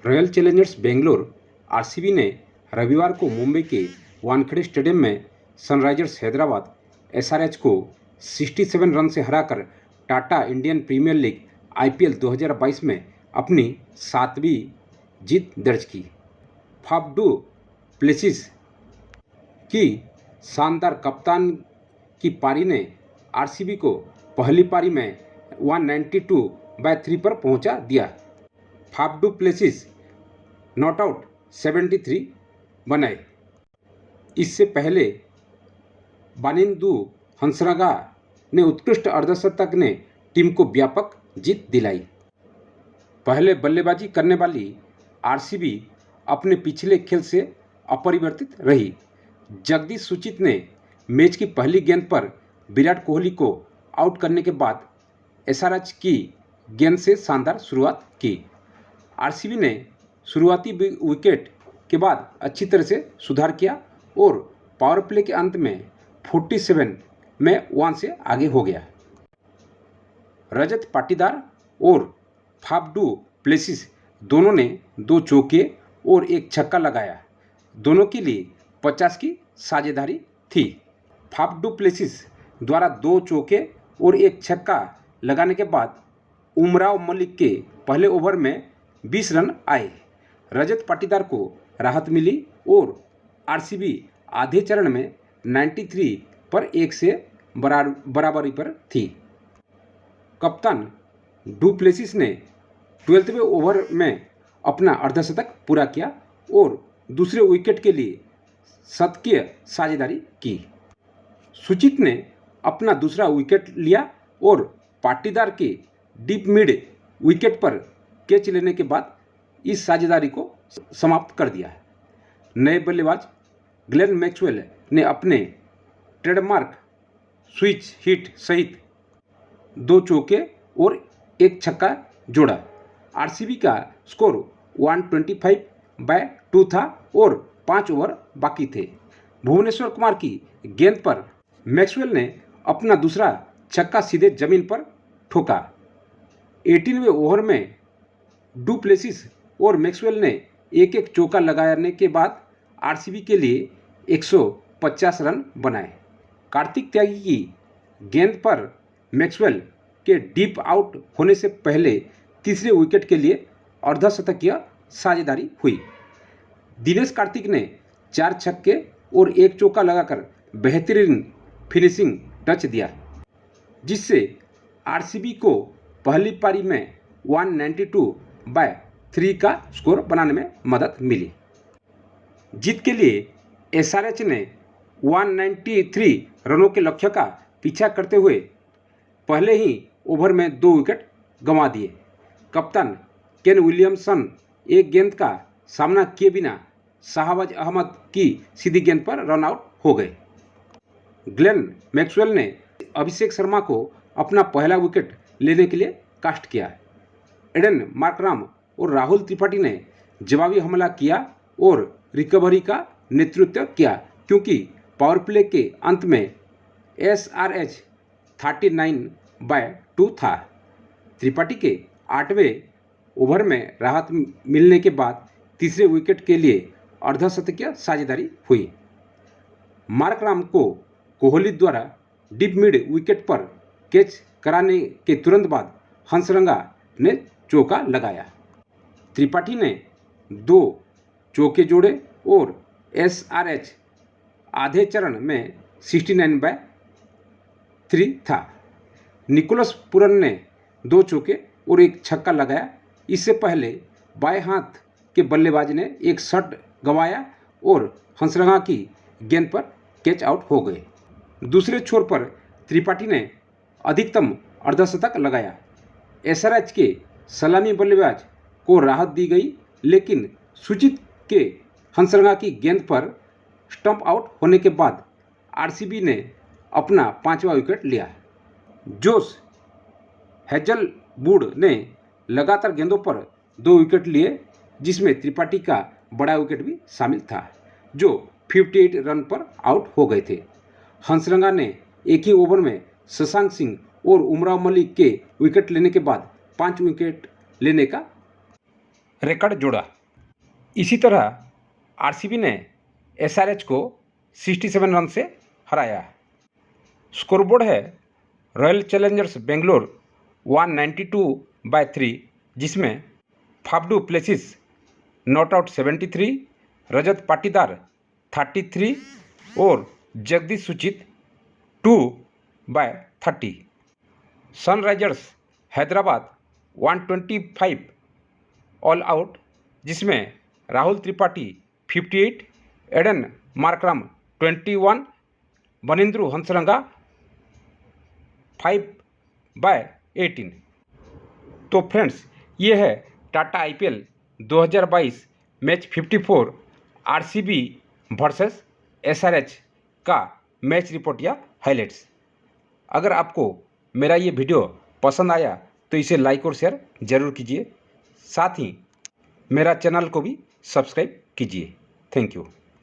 Royal Challengers Bangalore RCB ने रविवार को मुंबई के वानखेड़े स्टेडियम में सनराइजर्स हैदराबाद एसआरएच को 67 रन से हराकर Tata Indian Premier League IPL 2022 में अपनी 7वीं जीत दर्ज की। फाफ डू प्लेसिस की शानदार कप्तान की पारी ने आरसीबी को पहली पारी में 192/3 पर पहुंचा दिया। Faf du Plessis not out 73 बनाए। इससे पहले बानिंदु हंसरागा ने उत्कृष्ट अर्धशतक ने टीम को व्यापक जीत दिलाई। पहले बल्लेबाजी करने वाली आरसीबी अपने पिछले खेल से अपरिवर्तित रही। जगदीश सुचित ने मैच की पहली गेंद पर विराट कोहली को आउट करने के बाद एसआरएच की गेंद से शानदार शुरुआत की। आरसीबी ने शुरुआती विकेट के बाद अच्छी तरह से सुधार किया और पावर प्ले के अंत में 47 में 1 से आगे हो गया। रजत पाटीदार और फाफ डू प्लेसिस दोनों ने 2 चौके और 1 छक्का लगाया। दोनों के लिए 50 की साझेदारी थी। फाफ डू प्लेसिस द्वारा 2 चौके और 1 छक्का लगाने के बाद उमराव मलिक के पहले ओवर में 20 रन आए। रजत पाटीदार को राहत मिली और आरसीबी आधे चरण में 93 पर 1 से बराबरी पर थी। कप्तान डू प्लेसिस ने 12वें ओवर में अपना अर्धशतक पूरा किया और दूसरे विकेट के लिए शतकीय साझेदारी की। सुचित ने अपना दूसरा विकेट लिया और पाटीदार के डीप मिड विकेट पर कैच लेने के बाद इस साझेदारी को समाप्त कर दिया। नए बल्लेबाज ग्लेन मैक्सवेल ने अपने ट्रेडमार्क स्विच हिट सहित 2 चौके और 1 छक्का जोड़ा। आरसीबी का स्कोर 125/2 था और 5 ओवर बाकी थे। भुवनेश्वर कुमार की गेंद पर मैक्सवेल ने अपना दूसरा छक्का सीधे जमीन पर ठोका। 18वें ओवर में डू प्लेसिस और मैक्सवेल ने 1-1 चौका लगाने के बाद आरसीबी के लिए 150 रन बनाए। कार्तिक त्यागी की गेंद पर मैक्सवेल के डीप आउट होने से पहले तीसरे विकेट के लिए अर्धशतकीय साझेदारी हुई। दिनेश कार्तिक ने 4 छक्के और 1 चौका लगाकर बेहतरीन फिनिशिंग टच दिया, जिससे आरसीबी को पहली पारी में 192/3 का स्कोर बनाने में मदद मिली। जीत के लिए एसआरएच ने 193 रनों के लक्ष्य का पीछा करते हुए पहले ही ओवर में 2 विकेट गंवा दिए। कप्तान केन विलियमसन एक गेंद का सामना किए बिना शाहबाज अहमद की सीधी गेंद पर रन आउट हो गए। ग्लेन मैक्सवेल ने अभिषेक शर्मा को अपना पहला विकेट लेने के लिए कास्ट किया। एडन मार्कराम और राहुल त्रिपाठी ने जवाबी हमला किया और रिकवरी का नेतृत्व किया, क्योंकि पावर प्ले के अंत में एसआरएच 39/2 था। त्रिपाठी के 8वें ओवर में राहत मिलने के बाद तीसरे विकेट के लिए अर्धशतकीय साझेदारी हुई। मार्कराम को कोहली द्वारा डीप मिड विकेट पर कैच कराने के तुरंत बाद हंसरंगा ने चौका लगाया। त्रिपाठी ने 2 चौके जोड़े और एसआरएच आधे चरण में 69/3 था। निकोलस पुरन ने 2 चौके और 1 छक्का लगाया। इससे पहले बाएं हाथ के बल्लेबाज ने 1 शॉट गंवाया और हंसरंगा की गेंद पर कैच आउट हो गए। दूसरे छोर पर त्रिपाठी ने अधिकतम अर्धशतक लगाया। एसआरएच के सलामी बल्लेबाज को राहत दी गई, लेकिन सुचित के हंसरंगा की गेंद पर स्टंप आउट होने के बाद आरसीबी ने अपना 5वां विकेट लिया। जोश हेजलवुड ने लगातार गेंदों पर 2 विकेट लिए, जिसमें त्रिपाठी का बड़ा विकेट भी शामिल था, जो 58 रन पर आउट हो गए थे। हंसरंगा ने एक ही ओवर में शशांक सिंह और उमराव मलिक के विकेट लेने के बाद 5 विकेट लेने का रिकॉर्ड जोड़ा। इसी तरह आरसीबी ने एसआरएच को 67 रन से हराया। स्कोरबोर्ड है रॉयल चैलेंजर्स बेंगलोर 192/3, जिसमें Faf du Plessis not out 73, Rajat Patidar 33 और जगदीश सुचित 2/30। सनराइजर्स हैदराबाद 125 ऑल आउट, जिसमें राहुल त्रिपाठी 58, एडन मार्करम 21, बनिंद्रू हंसरंगा 5/18। तो फ्रेंड्स, ये है Tata IPL 2022 match 54 RCB versus SRH का मैच रिपोर्ट या हाइलाइट्स। अगर आपको मेरा ये वीडियो पसंद आया तो इसे लाइक और शेयर ज़रूर कीजिए। साथ ही मेरा चैनल को भी सब्सक्राइब कीजिए। Thank you.